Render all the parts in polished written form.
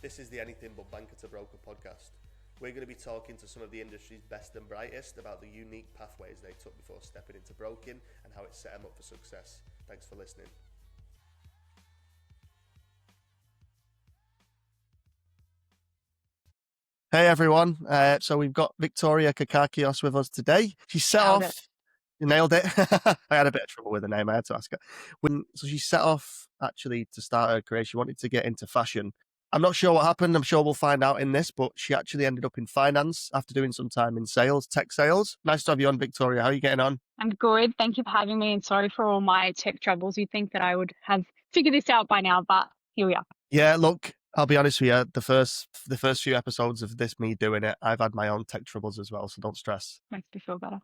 This is the Anything But Banker to Broker podcast. We're going to be talking to some of the industry's best and brightest about the unique pathways they took before stepping into broking and how it set them up for success. Thanks for listening. Hey everyone, so we've got Victoria Cakakios with us today. She set off, you nailed it. I had a bit of trouble with the name, I had to ask her. So she set off actually to start her career. She wanted to get into fashion. I'm not sure what happened. I'm sure we'll find out in this, but she actually ended up in finance after doing some time in sales, tech sales. Nice to have you on, Victoria. How are you getting on? I'm good. Thank you for having me, and sorry for all my tech troubles. You'd think that I would have figured this out by now, but here we are. Yeah, look, I'll be honest with you. The first few episodes of this, me doing it, I've had my own tech troubles as well, so don't stress. Makes me feel better.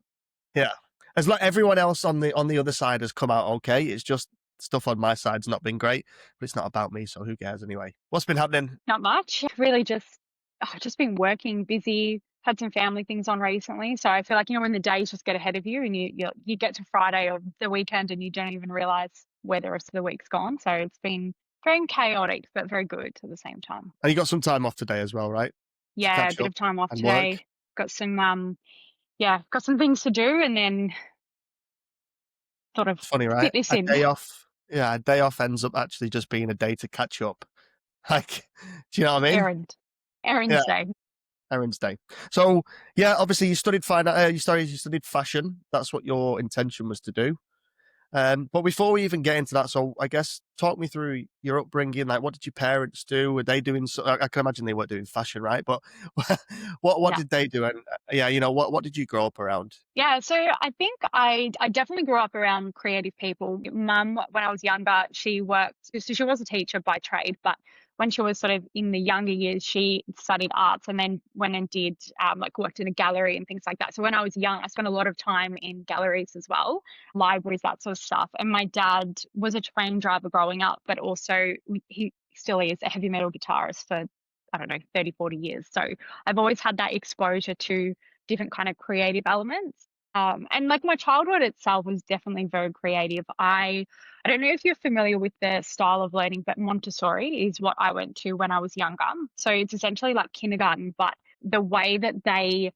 Yeah, as like everyone else on the other side has come out okay. It's just stuff on my side's not been great, but it's not about me, so who cares anyway? What's been happening? Not much. Really just been working, busy, had some family things on recently. So I feel like, when the days just get ahead of you and you get to Friday or the weekend and you don't even realize where the rest of the week's gone. So it's been very chaotic, but very good at the same time. And you got some time off today as well, right? Yeah, a bit of time off today. Work. Got some got some things to do, and then sort of funny, right? fit this in. Day off. Yeah, a day off ends up actually just being a day to catch up. Like, do you know what I mean? Errands day. Errands day. So yeah, obviously you studied you studied fashion. That's what your intention was to do. But before we even get into that, so I guess talk me through your upbringing. Like, what did your parents do? Were they doing? I can imagine they weren't doing fashion, right? But what did they do? And what did you grow up around? Yeah, so I think I definitely grew up around creative people. Mum, when I was younger, she worked. So she was a teacher by trade, but when she was sort of in the younger years, she studied arts and then went and did worked in a gallery and things like that. So when I was young, I spent a lot of time in galleries as well, libraries, that sort of stuff. And my dad was a train driver growing up, but also he still is a heavy metal guitarist for, I don't know, 30, 40 years. So I've always had that exposure to different kind of creative elements. And like my childhood itself was definitely very creative. I don't know if you're familiar with the style of learning, but Montessori is what I went to when I was younger. So it's essentially like kindergarten, but the way that they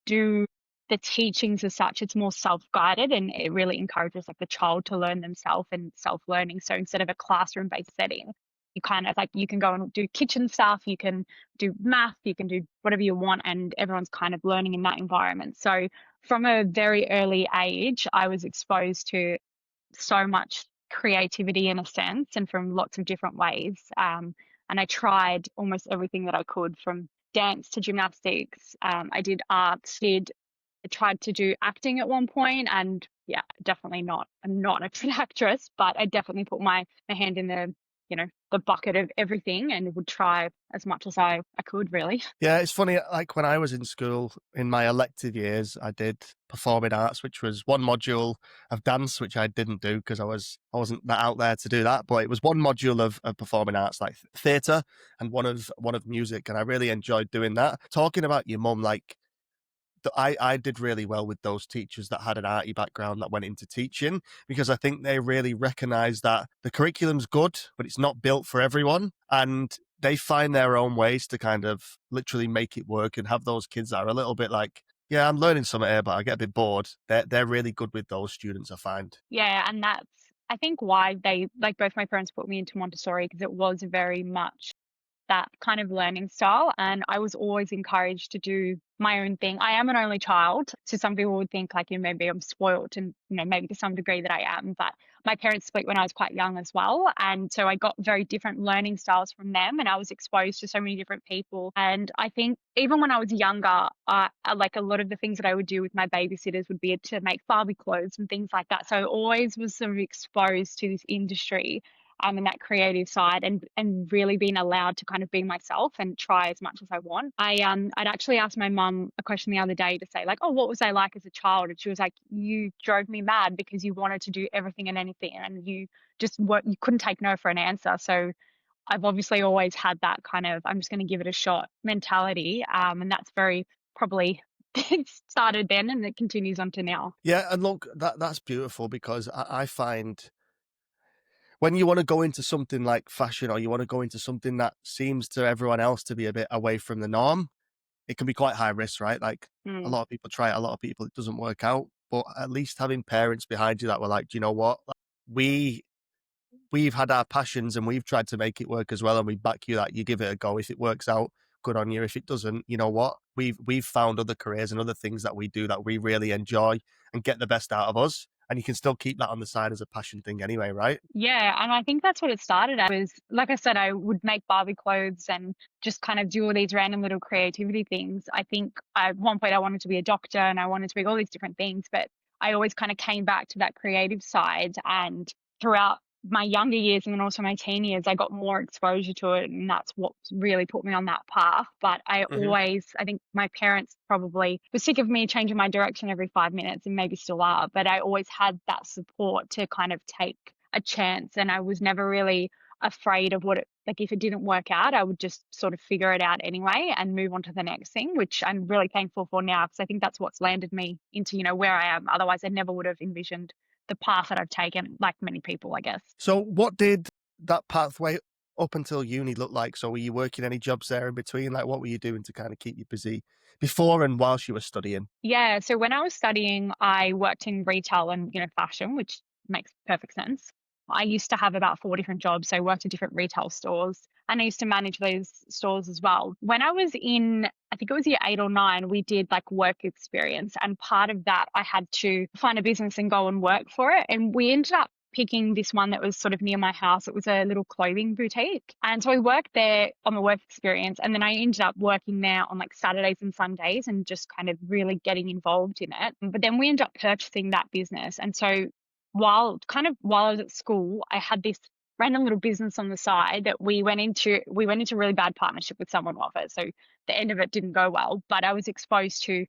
do the teachings as such, it's more self-guided, and it really encourages like the child to learn themselves and self-learning. So instead of a classroom-based setting, you kind of like, you can go and do kitchen stuff, you can do math, you can do whatever you want, and everyone's kind of learning in that environment. So from a very early age, I was exposed to so much creativity in a sense, and from lots of different ways. And I tried almost everything that I could, from dance to gymnastics. I did art, I tried to do acting at one point, and yeah, definitely not. I'm not a good actress, but I definitely put my hand in the bucket of everything and would try as much as I could, really. Yeah, it's funny. Like when I was in school, in my elective years, I did performing arts, which was one module of dance, which I didn't do because I wasn't that out there to do that. But it was one module of performing arts, like theatre, and one of music, and I really enjoyed doing that. Talking about your mum, like, I did really well with those teachers that had an arty background that went into teaching, because I think they really recognize that the curriculum's good, but it's not built for everyone. And they find their own ways to kind of literally make it work, and have those kids that are a little bit like, yeah, I'm learning something here, but I get a bit bored. They're really good with those students, I find. Yeah, and that's, I think, why both my parents put me into Montessori, because it was very much that kind of learning style. And I was always encouraged to do my own thing. I am an only child, so some people would think like, maybe I'm spoiled, and maybe to some degree that I am, but my parents split when I was quite young as well, and so I got very different learning styles from them, and I was exposed to so many different people. And I think even when I was younger, like a lot of the things that I would do with my babysitters would be to make Barbie clothes and things like that. So I always was sort of exposed to this industry, and that creative side, and really being allowed to kind of be myself and try as much as I want. I'd actually asked my mum a question the other day to say like, oh, what was I like as a child? And she was like, you drove me mad because you wanted to do everything and anything, and you couldn't take no for an answer. So I've obviously always had that kind of, I'm just going to give it a shot mentality. And that's very probably it started then and it continues on to now. Yeah, and look, that's beautiful, because I find when you want to go into something like fashion or you want to go into something that seems to everyone else to be a bit away from the norm, it can be quite high risk, right? Like a Mm. lot of people try it, a lot of people it doesn't work out. But at least having parents behind you that were like, "Do you know what? Like, we've had our passions and we've tried to make it work as well, and we back you that you give it a go. If it works out, good on you. If it doesn't, you know what? We've found other careers and other things that we do that we really enjoy and get the best out of us. And you can still keep that on the side as a passion thing anyway, right? Yeah, and I think that's what it started as. Was like I said, I would make Barbie clothes and just kind of do all these random little creativity things. I think at one point I wanted to be a doctor and I wanted to be all these different things, but I always kind of came back to that creative side. And throughout my younger years and then also my teen years, I got more exposure to it, and that's what really put me on that path. But Hmm. I think my parents probably were sick of me changing my direction every 5 minutes, and maybe still are. But I always had that support to kind of take a chance, and I was never really afraid of what it like if it didn't work out, I would just sort of figure it out anyway and move on to the next thing, which I'm really thankful for now because I think that's what's landed me into, where I am. Otherwise, I never would have envisioned the path that I've taken, like many people, I guess. So, what did that pathway up until uni look like? So, were you working any jobs there in between? Like, what were you doing to kind of keep you busy before and whilst you were studying? Yeah, so when I was studying, I worked in retail and, fashion, which makes perfect sense. I used to have about 4 different jobs. So I worked at different retail stores and I used to manage those stores as well. When I was in, I think it was year 8 or 9, we did like work experience. And part of that, I had to find a business and go and work for it. And we ended up picking this one that was sort of near my house. It was a little clothing boutique. And so I worked there on the work experience. And then I ended up working there on like Saturdays and Sundays and just kind of really getting involved in it. But then we ended up purchasing that business. And so while I was at school, I had this random little business on the side that we went into really bad partnership with someone of it. So the end of it didn't go well, but I was exposed to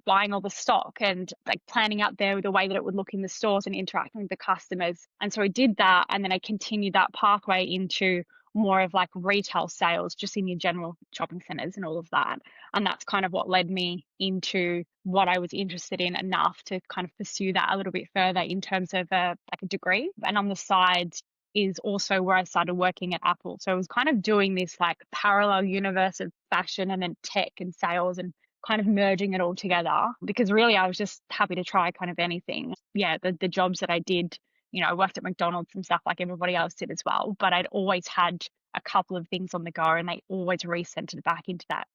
buying all the stock and like planning out there the way that it would look in the stores and interacting with the customers. And so I did that. And then I continued that pathway into more of like retail sales, just in your general shopping centers and all of that. And that's kind of what led me into what I was interested in enough to kind of pursue that a little bit further in terms of like a degree. And on the side is also where I started working at Apple. So I was kind of doing this like parallel universe of fashion and then tech and sales and kind of merging it all together because really I was just happy to try kind of anything. Yeah, the jobs that I did, I worked at McDonald's and stuff like everybody else did as well, but I'd always had a couple of things on the go and they always recentered back into that,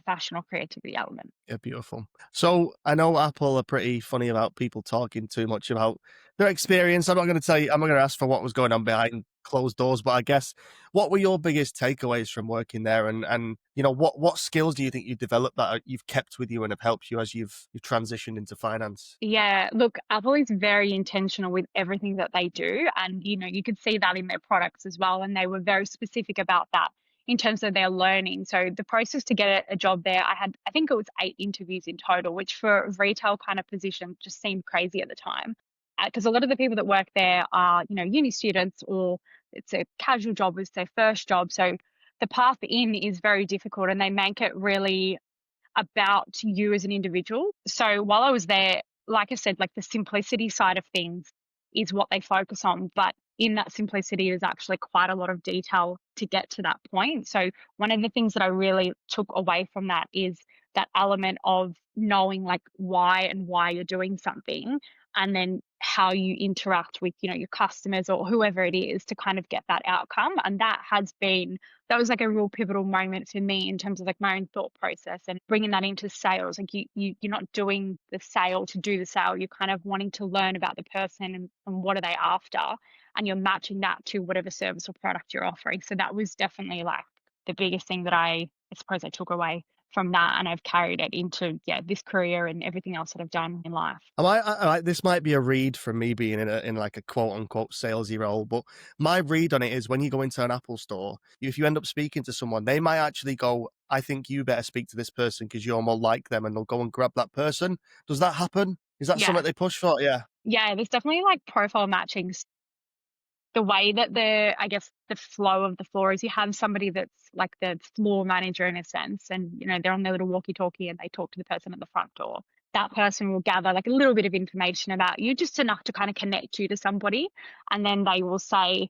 fashion or creativity element. Yeah, beautiful. So I know Apple are pretty funny about people talking too much about their experience. I'm not going to tell you, I'm not going to ask for what was going on behind closed doors, but I guess what were your biggest takeaways from working there? And what skills do you think you developed that you've kept with you and have helped you as you've transitioned into finance? Yeah, look, Apple is very intentional with everything that they do. And, you could see that in their products as well. And they were very specific about that in terms of their learning. So the process to get a job there, I think it was 8 interviews in total, which for a retail kind of position just seemed crazy at the time. Because a lot of the people that work there are, uni students or it's a casual job, it's their first job. So the path in is very difficult and they make it really about you as an individual. So while I was there, like I said, like the simplicity side of things is what they focus on. But in that simplicity, there's actually quite a lot of detail to get to that point. So one of the things that I really took away from that is that element of knowing like why you're doing something and then how you interact with, your customers or whoever it is to kind of get that outcome. And that was like a real pivotal moment for me in terms of like my own thought process and bringing that into sales. Like you're not doing the sale to do the sale. You're kind of wanting to learn about the person and what are they after, and you're matching that to whatever service or product you're offering. So that was definitely like the biggest thing that I suppose I took away from that, and I've carried it into this career and everything else that I've done in life. This might be a read from me being in like a quote unquote salesy role, but my read on it is when you go into an Apple store, if you end up speaking to someone, they might actually go, "I think you better speak to this person because you're more like them," and they'll go and grab that person. Does that happen? Is that something Yeah. they push for? Yeah. Yeah, there's definitely like profile matching. The way that I guess the flow of the floor is you have somebody that's like the floor manager in a sense, and they're on their little walkie-talkie and they talk to the person at the front door. That person will gather like a little bit of information about you, just enough to kind of connect you to somebody, and then they will say,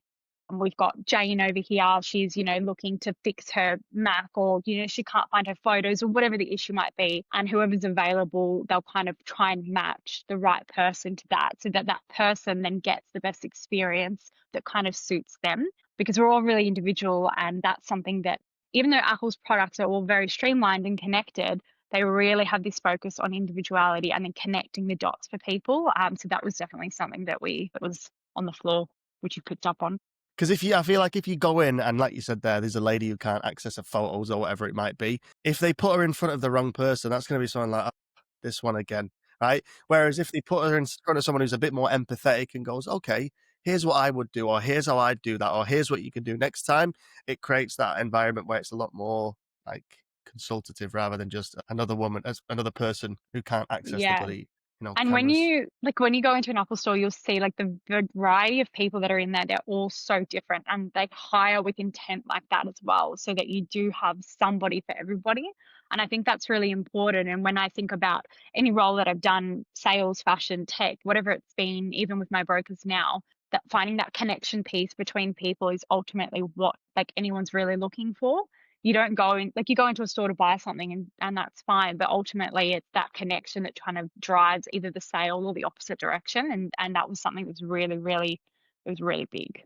And we've got Jane over here. She's, looking to fix her Mac, or, she can't find her photos or whatever the issue might be. And whoever's available, they'll kind of try and match the right person to that, so that that person then gets the best experience that kind of suits them, because we're all really individual. And that's something that, even though Apple's products are all very streamlined and connected, they really have this focus on individuality and then connecting the dots for people. So that was definitely something that was on the floor, which you picked up on. Because I feel like if you go in and, like you said there's a lady who can't access her photos or whatever it might be, if they put her in front of the wrong person, that's going to be someone like, "Oh, this one again," right? Whereas if they put her in front of someone who's a bit more empathetic and goes, "Okay, here's what I would do," or "Here's how I'd do that," or "Here's what you can do next time," it creates that environment where it's a lot more like consultative rather than just another woman, as another person who can't access the Yeah. bloody, And cameras. when you go into an Apple store, you'll see like the variety of people that are in there. They're all so different, and they hire with intent like that as well, so that you do have somebody for everybody. And I think that's really important. And when I think about any role that I've done, sales, fashion, tech, whatever it's been, even with my brokers now, that finding that connection piece between people is ultimately what like anyone's really looking for. You don't go in, like, you go into a store to buy something, and that's fine, but ultimately it's that connection that kind of drives either the sale or the opposite direction. And that was something that was really, really, it was really big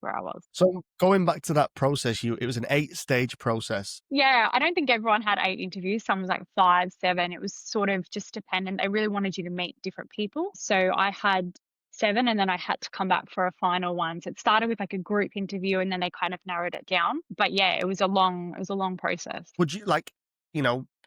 where I was. So going back to that process, it was an 8-stage process. Yeah, I don't think everyone had 8 interviews. Some was like 5, 7. It was sort of just dependent. They really wanted you to meet different people. So I had 7, and then I had to come back for a final one. So it started with like a group interview, and then they kind of narrowed it down. But yeah, it was a long process. Would you like,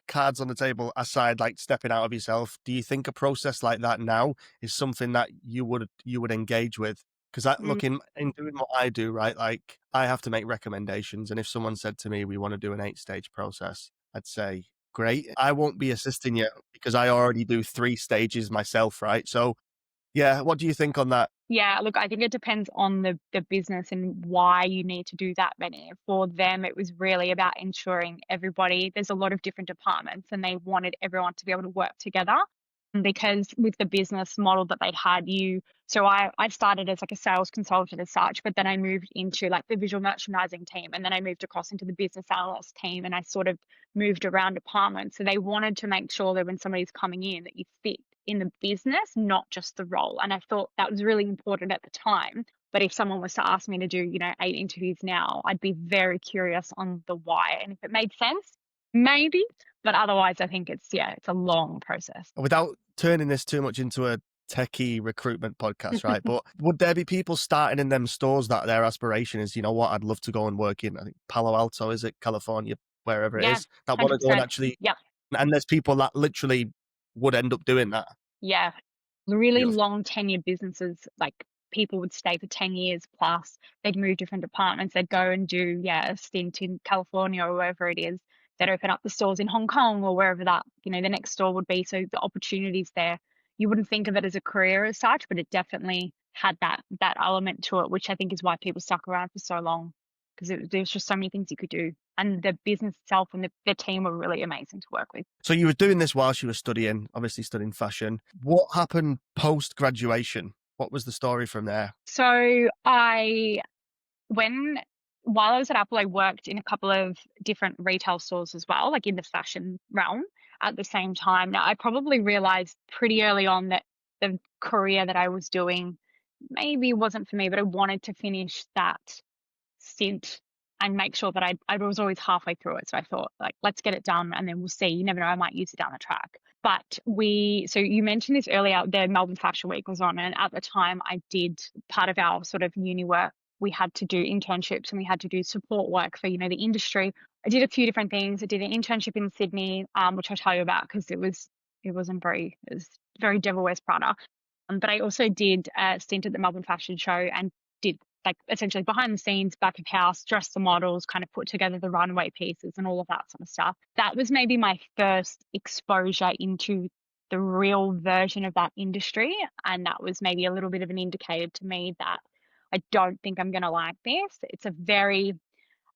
cards on the table aside, like stepping out of yourself, do you think a process like that now is something that you would engage with? Because that Mm, looking in doing what I do, right? Like I have to make recommendations, and if someone said to me, "We want to do an 8-stage process," I'd say, "Great." I won't be assisting you because I already do 3 stages myself, right? So yeah, what do you think on that? Yeah, look, I think it depends on the business and why you need to do that many. For them, it was really about ensuring everybody, there's a lot of different departments, and they wanted everyone to be able to work together. Because with the business model that they'd had, so I started as like a sales consultant as such, but then I moved into like the visual merchandising team, and then I moved across into the business analyst team, and I sort of moved around departments. So they wanted to make sure that when somebody's coming in, that you fit in the business, not just the role. And I thought that was really important at the time. But if someone was to ask me to do, 8 interviews now, I'd be very curious on the why. And if it made sense, maybe. But otherwise, I think it's a long process. Without turning this too much into a techie recruitment podcast, right? But would there be people starting in them stores that their aspiration is, what, I'd love to go and work in, I think Palo Alto, is it, California, wherever it Yeah, is, that want to go and 100%. actually, Yep. and there's people that literally would end up doing that. Yeah. Really Beautiful. long tenured businesses, like people would stay for 10 years plus. They'd move different departments. They'd go and do, yeah, a stint in California or wherever it is. They'd open up the stores in Hong Kong or wherever that, the next store would be. So the opportunities there, you wouldn't think of it as a career as such, but it definitely had that element to it, which I think is why people stuck around for so long, because there's just so many things you could do. And the business itself and the team were really amazing to work with. So you were doing this whilst you were studying, obviously studying fashion. What happened post graduation? What was the story from there? So when while I was at Apple, I worked in a couple of different retail stores as well, like in the fashion realm at the same time. Now, I probably realized pretty early on that the career that I was doing maybe wasn't for me, but I wanted to finish that stint and make sure that I was always halfway through it. So I thought, like, let's get it done and then we'll see. You never know, I might use it down the track. But so you mentioned this earlier, the Melbourne Fashion Week was on, and at the time I did part of our sort of uni work. We had to do internships and we had to do support work for, the industry. I did a few different things. I did an internship in Sydney, which I'll tell you about because it was very Devil Wears Prada. But I also did a stint at the Melbourne Fashion Show and did like essentially behind the scenes, back of house, dress the models, kind of put together the runway pieces and all of that sort of stuff. That was maybe my first exposure into the real version of that industry. And that was maybe a little bit of an indicator to me that I don't think I'm going to like this. It's a very,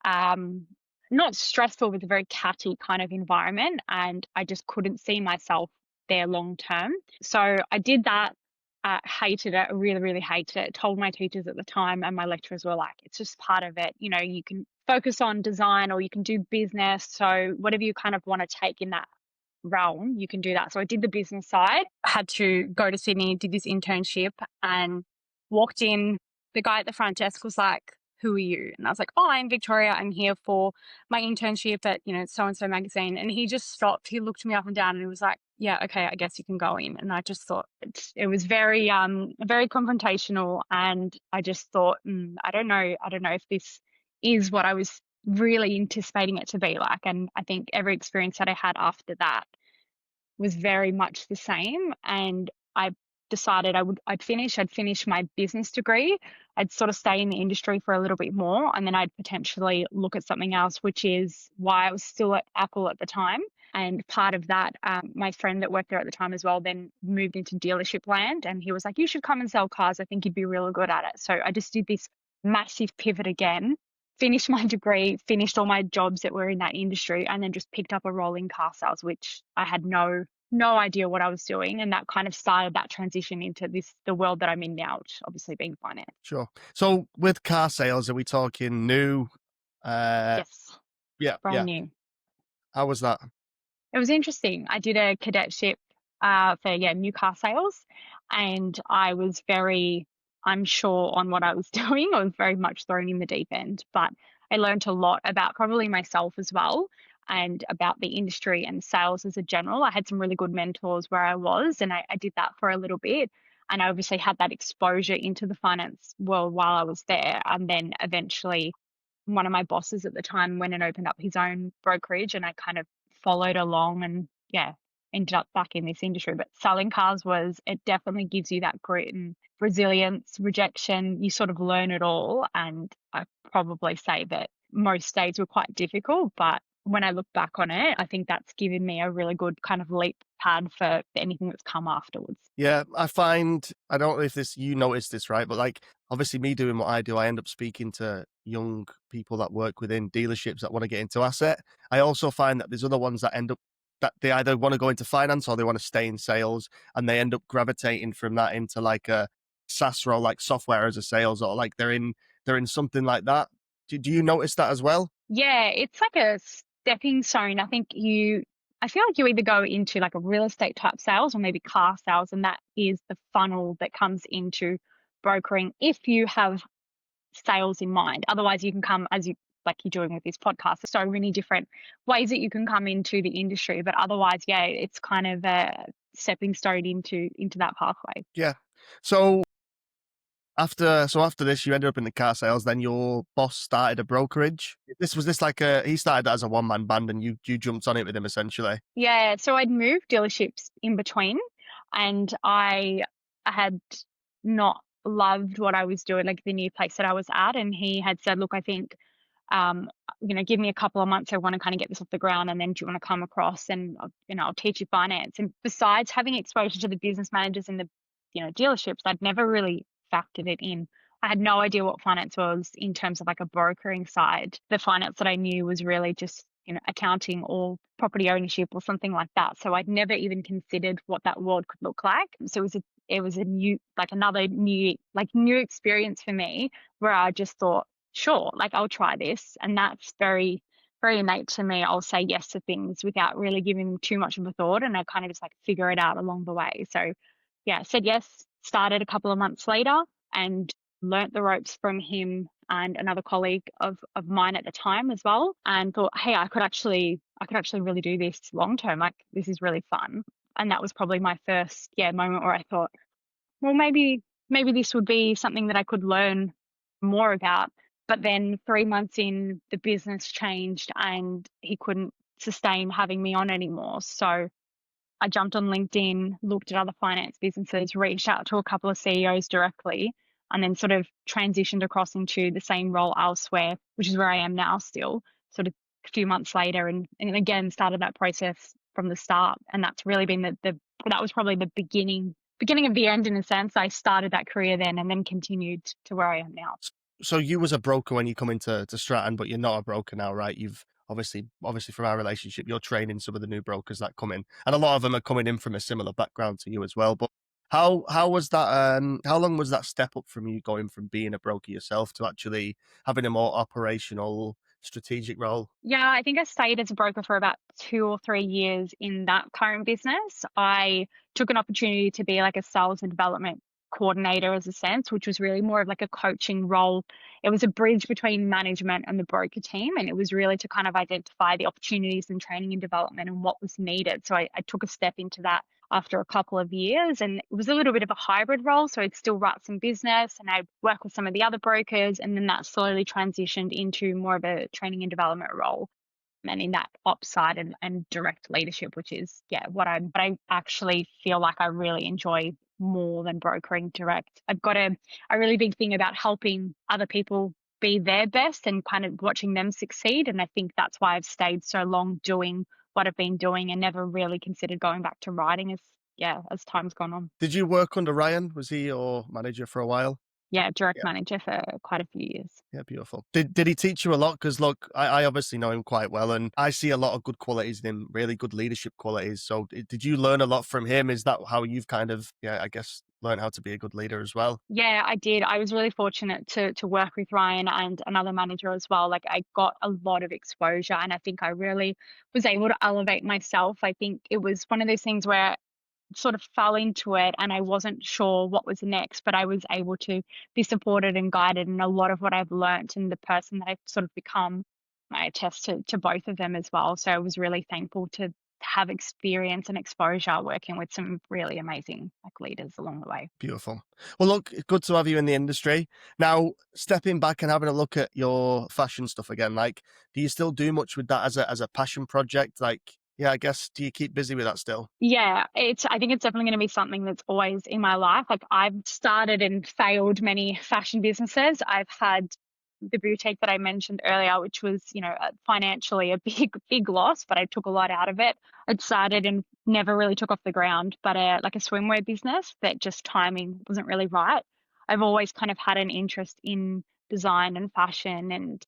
not stressful, but a very catty kind of environment. And I just couldn't see myself there long term. So I did that. Hated it, really, really hated it. Told my teachers at the time, and my lecturers were like, "It's just part of it. You know, you can focus on design or you can do business. So whatever you kind of want to take in that realm, you can do that." So I did the business side. Had to go to Sydney, did this internship, and walked in. The guy at the front desk was like, "Who are you?" And I was like, "Oh, I'm Victoria. I'm here for my internship at, so and so magazine." And he just stopped. He looked me up and down and he was like, "Yeah, okay, I guess you can go in." And I just thought it was very confrontational, and I just thought, I don't know if this is what I was really anticipating it to be like. And I think every experience that I had after that was very much the same. And I decided I'd finish my business degree. I'd sort of stay in the industry for a little bit more, and then I'd potentially look at something else, which is why I was still at Apple at the time. And part of that, my friend that worked there at the time as well, then moved into dealership land, and he was like, "You should come and sell cars. I think you'd be really good at it." So I just did this massive pivot again, finished my degree, finished all my jobs that were in that industry, and then just picked up a role in car sales, which I had no idea what I was doing. And that kind of started that transition into the world that I'm in now, which obviously being finance. Sure. So with car sales, are we talking new? Yes, Yeah, brand yeah. new. How was that? It was interesting. I did a cadetship for new car sales, and I was very unsure on what I was doing. I was very much thrown in the deep end, but I learned a lot about probably myself as well, and about the industry and sales as a general. I had some really good mentors where I was, and I did that for a little bit. And I obviously had that exposure into the finance world while I was there. And then eventually, one of my bosses at the time went and opened up his own brokerage, and I kind of followed along and ended up back in this industry. But selling cars it definitely gives you that grit and resilience, rejection. You sort of learn it all. And I probably say that most days were quite difficult, but when I look back on it, I think that's given me a really good kind of leap pad for anything that's come afterwards. Yeah, I don't know if you noticed this, right? But like, obviously, me doing what I do, I end up speaking to young people that work within dealerships that want to get into asset. I also find that there's other ones that end up that they either want to go into finance or they want to stay in sales, and they end up gravitating from that into like a SaaS role, like software as a sales, or like they're in something like that. Do you notice that as well? Yeah, it's like a stepping stone. I feel like you either go into like a real estate type sales or maybe car sales, and that is the funnel that comes into brokering if you have sales in mind. Otherwise, you can come as you like you're doing with this podcast. There's so many different ways that you can come into the industry, but otherwise, yeah, it's kind of a stepping stone into that pathway. Yeah. So after this, you ended up in the car sales. Then your boss started a brokerage. This like he started that as a one man band, and you jumped on it with him essentially. Yeah, so I'd moved dealerships in between, and I had not loved what I was doing, like the new place that I was at. And he had said, "Look, I think, um, give me a couple of months. I want to kind of get this off the ground, and then do you want to come across and I'll teach you finance." And besides having exposure to the business managers in the dealerships, I'd never really factored it in. I had no idea what finance was in terms of like a brokering side. The finance that I knew was really just accounting or property ownership or something like that. So I'd never even considered what that world could look like. So it was a new, like another new experience for me, where I just thought, sure, like I'll try this. And that's very, very innate to me. I'll say yes to things without really giving them too much of a thought, and I kind of just like figure it out along the way. So yeah, said yes, started a couple of months later, and learnt the ropes from him and another colleague of mine at the time as well, and thought, hey, I could actually really do this long term. Like, this is really fun. And that was probably my first moment where I thought, well, maybe this would be something that I could learn more about. But then 3 months in, the business changed and he couldn't sustain having me on anymore. So I jumped on LinkedIn, looked at other finance businesses, reached out to a couple of CEOs directly, and then sort of transitioned across into the same role elsewhere, which is where I am now still, sort of a few months later, and again started that process from the start. And that's really been that was probably the beginning of the end in a sense. I started that career then and then continued to where I am now. So you was a broker when you come into Stratton, but you're not a broker now, right? You've obviously from our relationship, you're training some of the new brokers that come in, and a lot of them are coming in from a similar background to you as well. But How was that? How long was that step up from you going from being a broker yourself to actually having a more operational, strategic role? Yeah, I think I stayed as a broker for about 2 or 3 years in that current business. I took an opportunity to be like a sales and development coordinator as a sense, which was really more of like a coaching role. It was a bridge between management and the broker team. And it was really to kind of identify the opportunities in training and development and what was needed. So I took a step into that after a couple of years. And it was a little bit of a hybrid role. So I'd still write some business and I'd work with some of the other brokers. And then that slowly transitioned into more of a training and development role and in that ops side and direct leadership, which is, yeah, what I actually feel like I really enjoy more than brokering direct. I've got a really big thing about helping other people be their best and kind of watching them succeed. And I think that's why I've stayed so long doing what I've been doing and never really considered going back to writing as yeah, as time's gone on. Did you work under Ryan? Was he your manager for a while? Yeah, direct Yeah. manager for quite a few years. Yeah, beautiful. Did he teach you a lot? Because look, I obviously know him quite well, and I see a lot of good qualities in him, really good leadership qualities. So did you learn a lot from him? Is that how you've kind of, yeah, I guess, learned how to be a good leader as well? Yeah, I did. I was really fortunate to work with Ryan and another manager as well. Like I got a lot of exposure and I think I really was able to elevate myself. I think it was one of those things where sort of fell into it and I wasn't sure what was next, but I was able to be supported and guided. And a lot of what I've learnt and the person that I've sort of become, I attest to both of them as well. So I was really thankful to have experience and exposure working with some really amazing like leaders along the way. Beautiful. Well, look, it's good to have you in the industry. Now, stepping back and having a look at your fashion stuff again, like, do you still do much with that as a passion project? Like, yeah, I guess, do you keep busy with that still? Yeah, I think it's definitely going to be something that's always in my life. Like I've started and failed many fashion businesses. I've had the boutique that I mentioned earlier, which was, financially a big loss, but I took a lot out of it. It started and never really took off the ground, but like a swimwear business that just timing wasn't really right. I've always kind of had an interest in design and fashion, and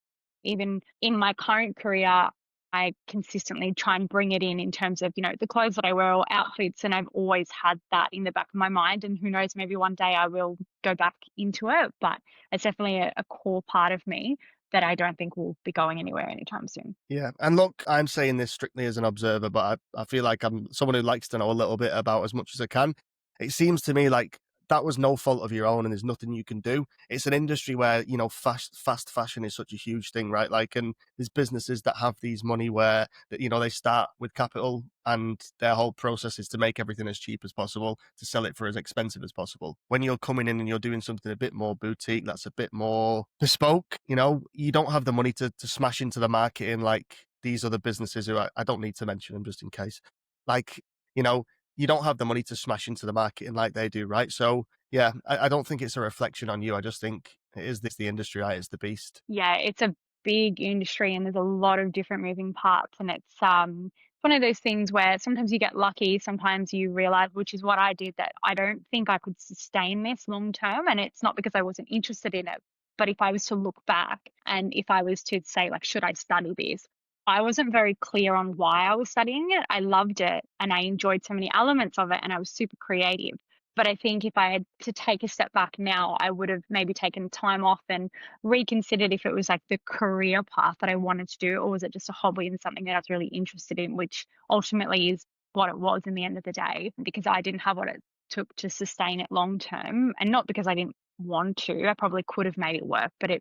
even in my current career, I consistently try and bring it in terms of, the clothes that I wear or outfits. And I've always had that in the back of my mind. And who knows, maybe one day I will go back into it. But it's definitely a core part of me that I don't think will be going anywhere anytime soon. Yeah. And look, I'm saying this strictly as an observer, but I feel like I'm someone who likes to know a little bit about as much as I can. It seems to me like that was no fault of your own and there's nothing you can do. It's an industry where, fast fashion is such a huge thing, right? Like, and there's businesses that have these money where, that, they start with capital and their whole process is to make everything as cheap as possible, to sell it for as expensive as possible. When you're coming in and you're doing something a bit more boutique, that's a bit more bespoke, you don't have the money to smash into the marketing like these other businesses who I don't need to mention them just in case. Like, you know, you don't have the money to smash into the marketing like they do, right? So yeah, I don't think it's a reflection on you. I just think it is the industry, right? It's the beast. Yeah, it's a big industry and there's a lot of different moving parts. And it's one of those things where sometimes you get lucky, sometimes you realize, which is what I did, that I don't think I could sustain this long term. And it's not because I wasn't interested in it. But if I was to look back and if I was to say, like, should I study this? I wasn't very clear on why I was studying it. I loved it and I enjoyed so many elements of it and I was super creative. But I think if I had to take a step back now, I would have maybe taken time off and reconsidered if it was like the career path that I wanted to do, or was it just a hobby and something that I was really interested in, which ultimately is what it was in the end of the day, because I didn't have what it took to sustain it long term. And not because I didn't want to, I probably could have made it work, but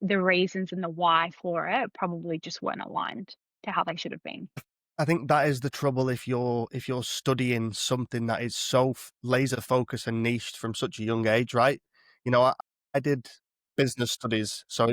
the reasons and the why for it probably just weren't aligned to how they should have been. I think that is the trouble if you're studying something that is so laser focused and niched from such a young age, right? I did business studies, so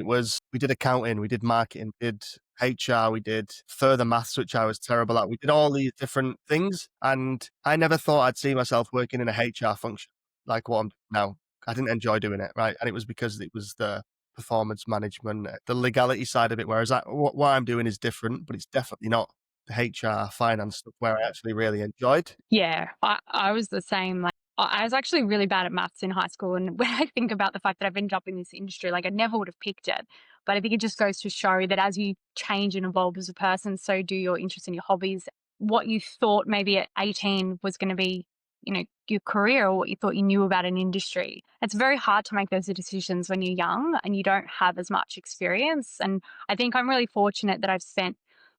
we did accounting, we did marketing, we did HR, we did further maths, which I was terrible at. We did all these different things, and I never thought I'd see myself working in a HR function like what I'm doing now. I didn't enjoy doing it, right? And it was because it was the performance management, the legality side of it. Whereas what I'm doing is different, but it's definitely not the HR, finance stuff where I actually really enjoyed. Yeah, I was the same. Like, I was actually really bad at maths in high school. And when I think about the fact that I've ended up in this industry, like I never would have picked it. But I think it just goes to show that as you change and evolve as a person, so do your interests and your hobbies. What you thought maybe at 18 was going to be your career or what you thought you knew about an industry. It's very hard to make those decisions when you're young and you don't have as much experience. And I think I'm really fortunate that I've spent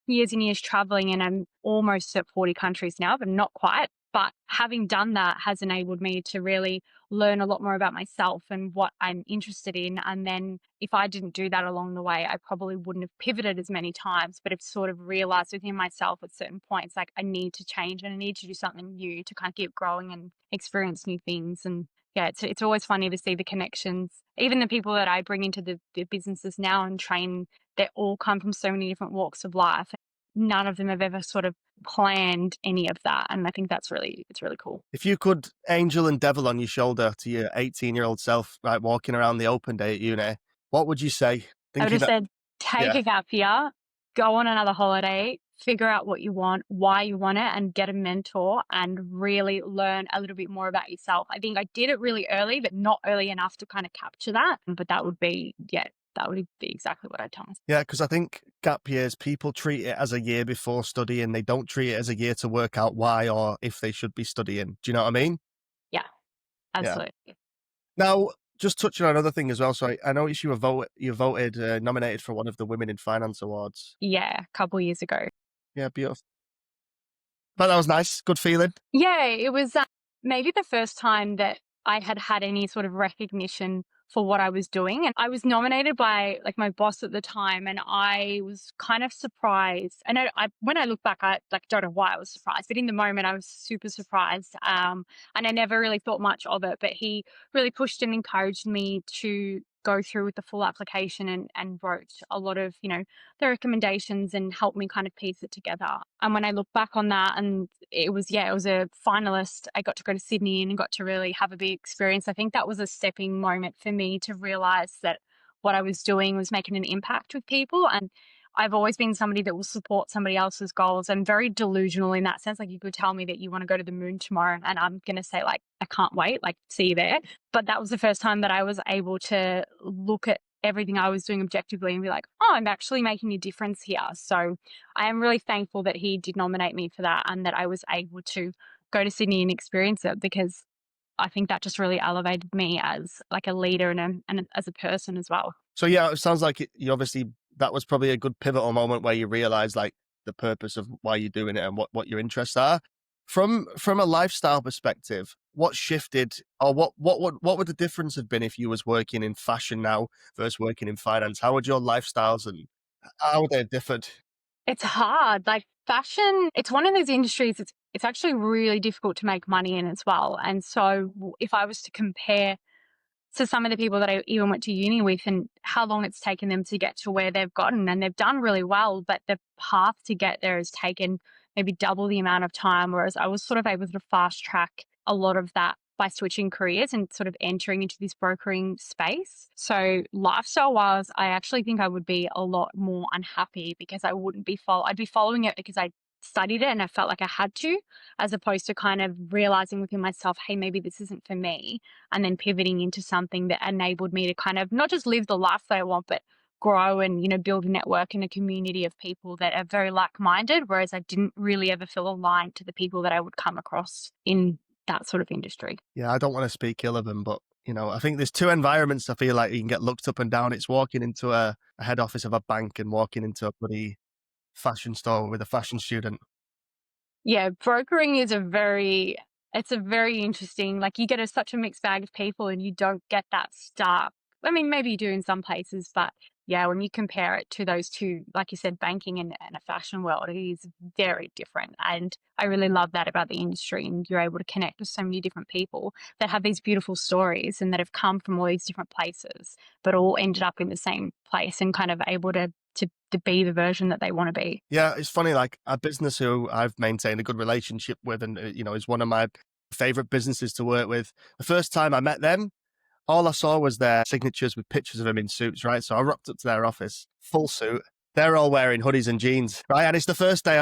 years and years traveling, and I'm almost at 40 countries now, but not quite. But having done that has enabled me to really learn a lot more about myself and what I'm interested in. And then if I didn't do that along the way, I probably wouldn't have pivoted as many times, but have sort of realized within myself at certain points, like I need to change and I need to do something new to kind of keep growing and experience new things. And yeah, it's always funny to see the connections. Even the people that I bring into the businesses now and train, they all come from so many different walks of life. None of them have ever sort of planned any of that. And I think it's really cool. If you could angel and devil on your shoulder to your 18-year-old self, right, walking around the open day at uni, what would you say? I would Thinking have that, said, take yeah. a gap year, go on another holiday, figure out what you want, why you want it, and get a mentor and really learn a little bit more about yourself. I think I did it really early, but not early enough to kind of capture that. But that would be, yeah, that would be exactly what I'd tell myself. Yeah, because I think gap years, people treat it as a year before studying. They don't treat it as a year to work out why or if they should be studying. Do you know what I mean? Yeah, Yeah. absolutely. Now, just touching on another thing as well. So I noticed you voted nominated for one of the Women in Finance awards. Yeah, a couple years ago. Yeah, beautiful. But that was nice. Good feeling. Yeah, it was maybe the first time that I had had any sort of recognition for what I was doing. And I was nominated by like my boss at the time, and I was kind of surprised. And when I look back, I like don't know why I was surprised, but in the moment I was super surprised. And I never really thought much of it, but he really pushed and encouraged me to go through with the full application and wrote a lot of, the recommendations and helped me kind of piece it together. And when I look back on that, and it was, yeah, it was a finalist. I got to go to Sydney and got to really have a big experience. I think that was a stepping moment for me to realize that what I was doing was making an impact with people. And I've always been somebody that will support somebody else's goals. I'm very delusional in that sense. Like you could tell me that you want to go to the moon tomorrow and I'm going to say like, I can't wait, like see you there. But that was the first time that I was able to look at everything I was doing objectively and be like, oh, I'm actually making a difference here. So I am really thankful that he did nominate me for that and that I was able to go to Sydney and experience it, because I think that just really elevated me as like a leader and as a person as well. So yeah, it sounds like you obviously that was probably a good pivotal moment where you realize like the purpose of why you're doing it and what your interests are. From a lifestyle perspective, what shifted or what would the difference have been if you was working in fashion now versus working in finance? How would your lifestyles and how would they have differed? It's hard. Like fashion, it's one of those industries, it's actually really difficult to make money in as well. And so if I was to compare to some of the people that I even went to uni with and how long it's taken them to get to where they've gotten, and they've done really well, but the path to get there has taken maybe double the amount of time. Whereas I was sort of able to fast track a lot of that by switching careers and sort of entering into this brokering space. So lifestyle wise, I actually think I would be a lot more unhappy because I wouldn't be I'd be following it because I studied it and I felt like I had to, as opposed to kind of realizing within myself, hey, maybe this isn't for me, and then pivoting into something that enabled me to kind of not just live the life that I want, but grow and, build a network and a community of people that are very like-minded, whereas I didn't really ever feel aligned to the people that I would come across in that sort of industry. Yeah, I don't want to speak ill of them, but I think there's two environments I feel like you can get looked up and down. It's walking into a head office of a bank and walking into a bloody fashion store with a fashion student. Yeah, brokering is it's a very interesting, like you get such a mixed bag of people and you don't get that start. I mean, maybe you do in some places, but yeah, when you compare it to those two, like you said, banking and a fashion world, it is very different. And I really love that about the industry. And you're able to connect with so many different people that have these beautiful stories and that have come from all these different places, but all ended up in the same place and kind of able to be the version that they want to be. Yeah, it's funny, like a business who I've maintained a good relationship with and, is one of my favorite businesses to work with. The first time I met them, all I saw was their signatures with pictures of them in suits, right? So I rocked up to their office, full suit. They're all wearing hoodies and jeans, right? And it's the first time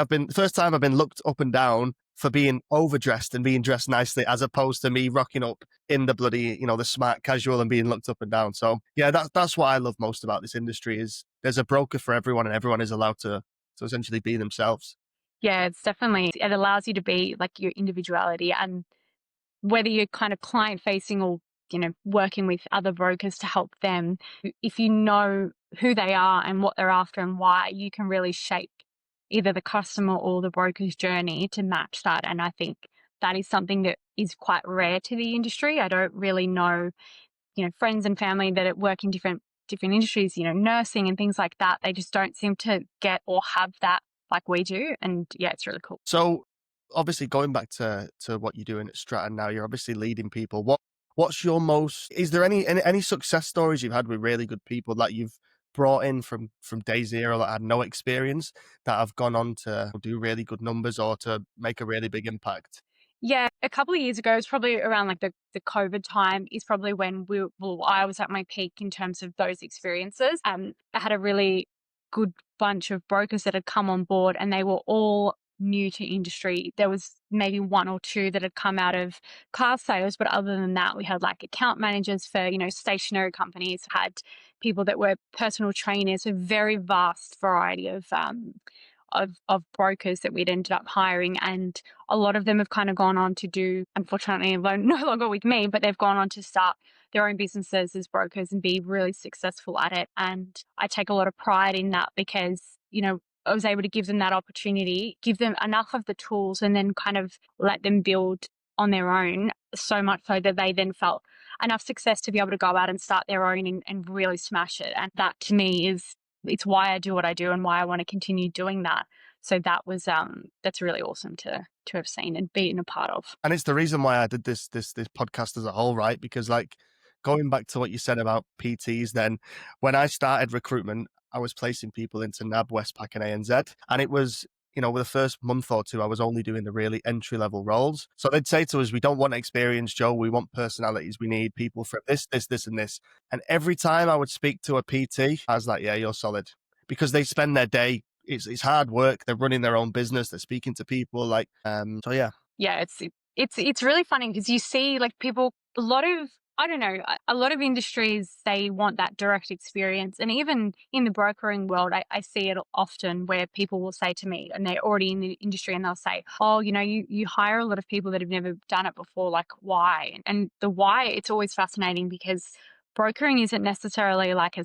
I've been looked up and down for being overdressed and being dressed nicely, as opposed to me rocking up in the bloody, the smart casual and being looked up and down. So yeah, that's what I love most about this industry is there's a broker for everyone and everyone is allowed to essentially be themselves. Yeah, it's definitely, it allows you to be like your individuality. And whether you're kind of client facing or, working with other brokers to help them, if you know who they are and what they're after and why, you can really shape either the customer or the broker's journey to match that. And I think that is something that is quite rare to the industry. I don't really know, friends and family that work in different industries, nursing and things like that. They just don't seem to get or have that like we do. And yeah, it's really cool. So obviously going back to what you're doing at Stratton now, you're obviously leading people. What's your most, is there any success stories you've had with really good people that you've brought in from day zero that had no experience that have gone on to do really good numbers or to make a really big impact? Yeah, a couple of years ago, it's probably around like the COVID time is probably when I was at my peak in terms of those experiences. I had a really good bunch of brokers that had come on board and they were all new to industry. There was maybe one or two that had come out of car sales, but other than that, we had like account managers for, stationery companies, had people that were personal trainers, a very vast variety of brokers that we'd ended up hiring. And a lot of them have kind of gone on to do, unfortunately, no longer with me, but they've gone on to start their own businesses as brokers and be really successful at it. And I take a lot of pride in that because, I was able to give them that opportunity, give them enough of the tools, and then kind of let them build on their own, so much so that they then felt enough success to be able to go out and start their own and really smash it. And that to me is, it's why I do what I do and why I want to continue doing that. So that was that's really awesome to have seen and been a part of. And it's the reason why I did this podcast as a whole, right? Because like going back to what you said about PTs, then when I started recruitment, I was placing people into NAB, Westpac, and ANZ, and it was, with the first month or two, I was only doing the really entry level roles. So they'd say to us, "We don't want experience, Joe. We want personalities. We need people from this, and this." And every time I would speak to a PT, I was like, "Yeah, you're solid," because they spend their day. It's hard work. They're running their own business. They're speaking to people. So yeah. Yeah, it's really funny because you see like people, a lot of, I don't know, a lot of industries, they want that direct experience. And even in the brokering world, I see it often where people will say to me, and they're already in the industry, and they'll say, "Oh, you hire a lot of people that have never done it before, like why?" And the why, it's always fascinating because brokering isn't necessarily like a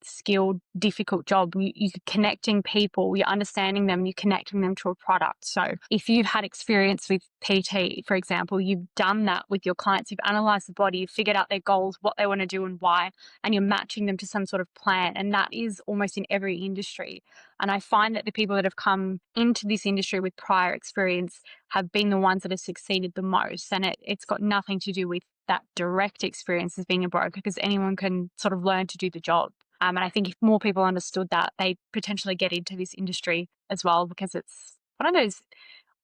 skilled, difficult job. You're connecting people, you're understanding them, you're connecting them to a product. So if you've had experience with PT, for example, you've done that with your clients, you've analyzed the body, you've figured out their goals, what they want to do and why, and you're matching them to some sort of plan. And that is almost in every industry. And I find that the people that have come into this industry with prior experience have been the ones that have succeeded the most. And it's got nothing to do with that direct experience as being a broker, because anyone can sort of learn to do the job. And I think if more people understood that, they potentially get into this industry as well, because it's one of those,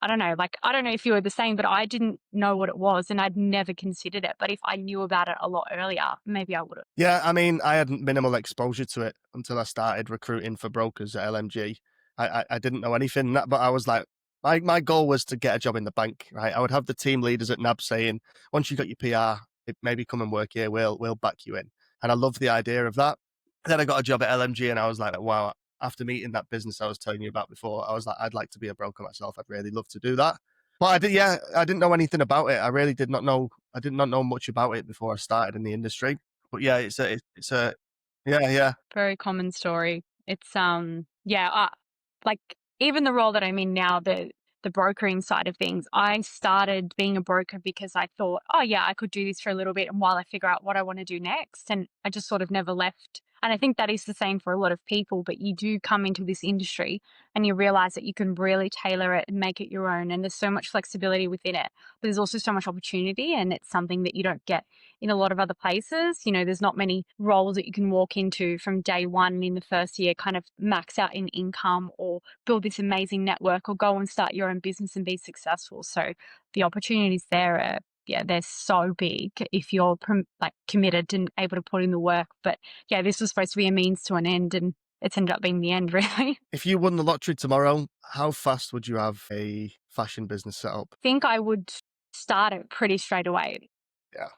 I don't know, like, I don't know if you were the same, but I didn't know what it was and I'd never considered it. But if I knew about it a lot earlier, maybe I would have. Yeah, I mean, I had minimal exposure to it until I started recruiting for brokers at LMG. I didn't know anything, but I was like, my goal was to get a job in the bank, right? I would have the team leaders at NAB saying, once you got your PR, maybe come and work here, we'll back you in. And I love the idea of that. Then I got a job at LMG and I was like, wow, after meeting that business I was telling you about before, I was like, I'd like to be a broker myself. I'd really love to do that. But I didn't know anything about it. I really did not know. I did not know much about it before I started in the industry. But yeah, yeah. Very common story. It's yeah, like even the role that I'm in now, the brokering side of things, I started being a broker because I thought, oh yeah, I could do this for a little bit and while I figure out what I want to do next. And I just sort of never left. And I think that is the same for a lot of people, but you do come into this industry and you realize that you can really tailor it and make it your own. And there's so much flexibility within it, but there's also so much opportunity, and it's something that you don't get in a lot of other places. There's not many roles that you can walk into from day one in the first year, kind of max out in income or build this amazing network or go and start your own business and be successful. So the opportunities there are, yeah, they're so big if you're like committed and able to put in the work. But yeah, this was supposed to be a means to an end, and it's ended up being the end, really. If you won the lottery tomorrow, how fast would you have a fashion business set up? I think I would start it pretty straight away. Yeah.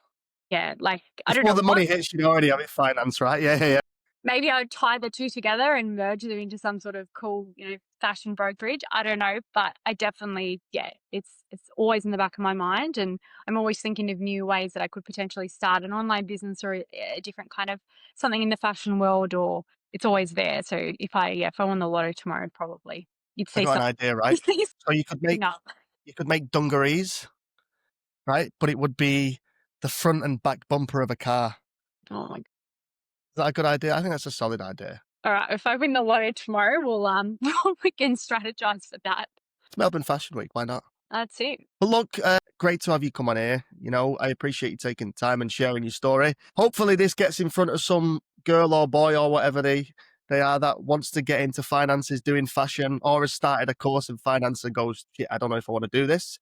Yeah, like I don't Before know the what. money hits, you'd already have it financed, right? Yeah. maybe I would tie the two together and merge them into some sort of cool, fashion brokerage. I don't know, but I definitely, yeah, it's always in the back of my mind, and I'm always thinking of new ways that I could potentially start an online business or a different kind of something in the fashion world, or it's always there. So if I won the lotto tomorrow, probably you'd I see got an some, idea, you right? see So something up. you could make dungarees, right? But it would be the front and back bumper of a car. Oh my. Is that a good idea? I think that's a solid idea. All right, if I win the lotto tomorrow, we'll we can strategize for that. It's Melbourne Fashion Week. Why not? That's it. But look, great to have you come on here. You know, I appreciate you taking time and sharing your story. Hopefully, this gets in front of some girl or boy or whatever they are that wants to get into finances, doing fashion, or has started a course in finance and goes, "Shit, I don't know if I want to do this."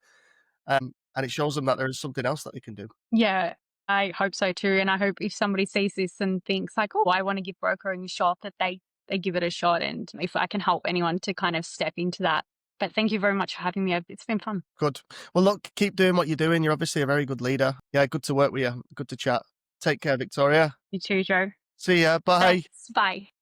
And it shows them that there is something else that they can do. Yeah, I hope so too. And I hope if somebody sees this and thinks like, oh, I want to give brokering a shot, that they give it a shot. And if I can help anyone to kind of step into that. But thank you very much for having me. It's been fun. Good. Well, look, keep doing what you're doing. You're obviously a very good leader. Yeah, good to work with you. Good to chat. Take care, Victoria. You too, Joe. See ya. Bye. Thanks. Bye.